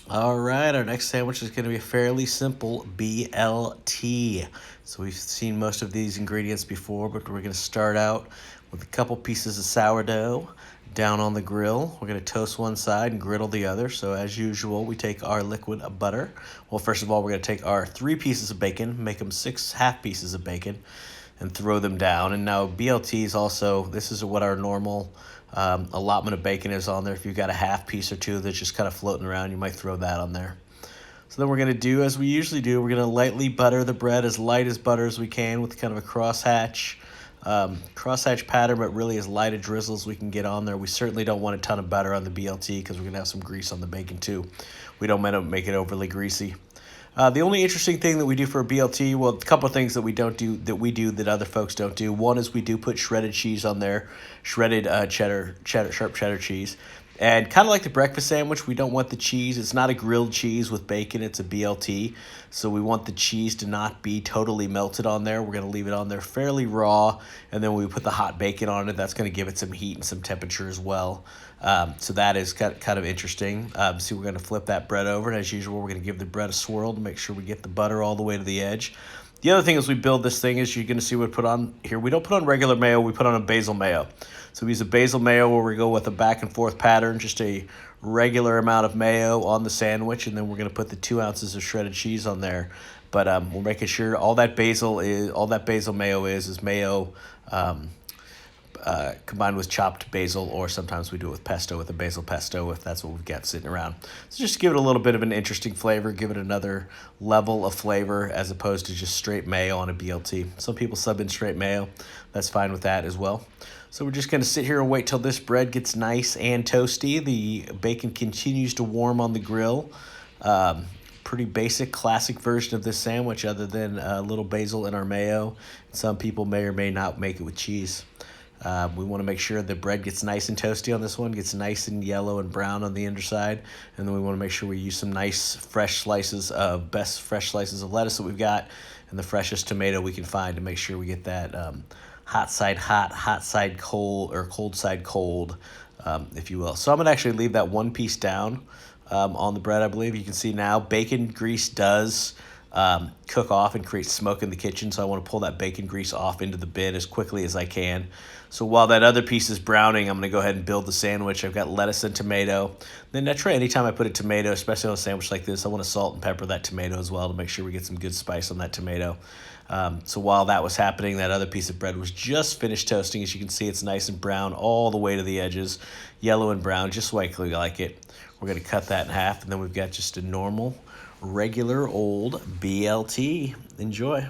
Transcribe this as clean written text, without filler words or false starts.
All right, our next sandwich is going to be a fairly simple BLT. So we've seen most of these ingredients before, but we're going to start out with a couple pieces of sourdough down on the grill. We're going to toast one side and griddle the other. So as usual, we take our liquid butter. Well, first of all, we're going to take our 3 pieces of bacon, make them 6 half pieces of bacon, and throw them down. And now BLTs also, this is what our normal allotment of bacon is on there. If you've got a half piece or two that's just kind of floating around, you might throw that on there. So then we're going to do as we usually do. We're going to lightly butter the bread, as light as butter as we can, with kind of a crosshatch pattern, but really as light a drizzle as we can get on there. We certainly don't want a ton of butter on the BLT because we're going to have some grease on the bacon too. We don't want to make it overly greasy. The only interesting thing that we do for a BLT, well, a couple of things that we don't do that we do that other folks don't do. One is we do put shredded cheese on there, shredded sharp cheddar cheese. And kind of like the breakfast sandwich, we don't want the cheese. It's not a grilled cheese with bacon. It's a BLT. So we want the cheese to not be totally melted on there. We're going to leave it on there fairly raw. And then when we put the hot bacon on it, that's going to give it some heat and some temperature as well. So that is kind of interesting. So we're going to flip that bread over. And as usual, we're going to give the bread a swirl to make sure we get the butter all the way to the edge. The other thing as we build this thing is you're going to see what we put on here. We don't put on regular mayo. We put on a basil mayo. So we use a basil mayo where we go with a back and forth pattern, just a regular amount of mayo on the sandwich, and then we're going to put the 2 ounces of shredded cheese on there. But we're making sure all that basil mayo is mayo combined with chopped basil, or sometimes we do it with pesto, with a basil pesto, if that's what we've got sitting around. So just give it a little bit of an interesting flavor, give it another level of flavor as opposed to just straight mayo on a BLT. Some people sub in straight mayo. That's fine with that as well. So we're just going to sit here and wait till this bread gets nice and toasty. The bacon continues to warm on the grill. Pretty basic, classic version of this sandwich, other than a little basil in our mayo. Some people may or may not make it with cheese. We want to make sure the bread gets nice and toasty on this one, gets nice and yellow and brown on the underside, and then we want to make sure we use some nice fresh slices of lettuce that we've got, and the freshest tomato we can find to make sure we get that hot side hot, hot side cold, or cold side cold, if you will. So I'm going to actually leave that one piece down on the bread, I believe. You can see now bacon grease does cook off and create smoke in the kitchen, so I want to pull that bacon grease off into the bin as quickly as I can. So while that other piece is browning, I'm going to go ahead and build the sandwich. I've got lettuce and tomato. Then anytime I put a tomato, especially on a sandwich like this, I want to salt and pepper that tomato as well to make sure we get some good spice on that tomato. So while that was happening, that other piece of bread was just finished toasting. As you can see, it's nice and brown all the way to the edges, yellow and brown, just like we like it. We're going to cut that in half, and then we've got just a normal, regular old BLT. Enjoy.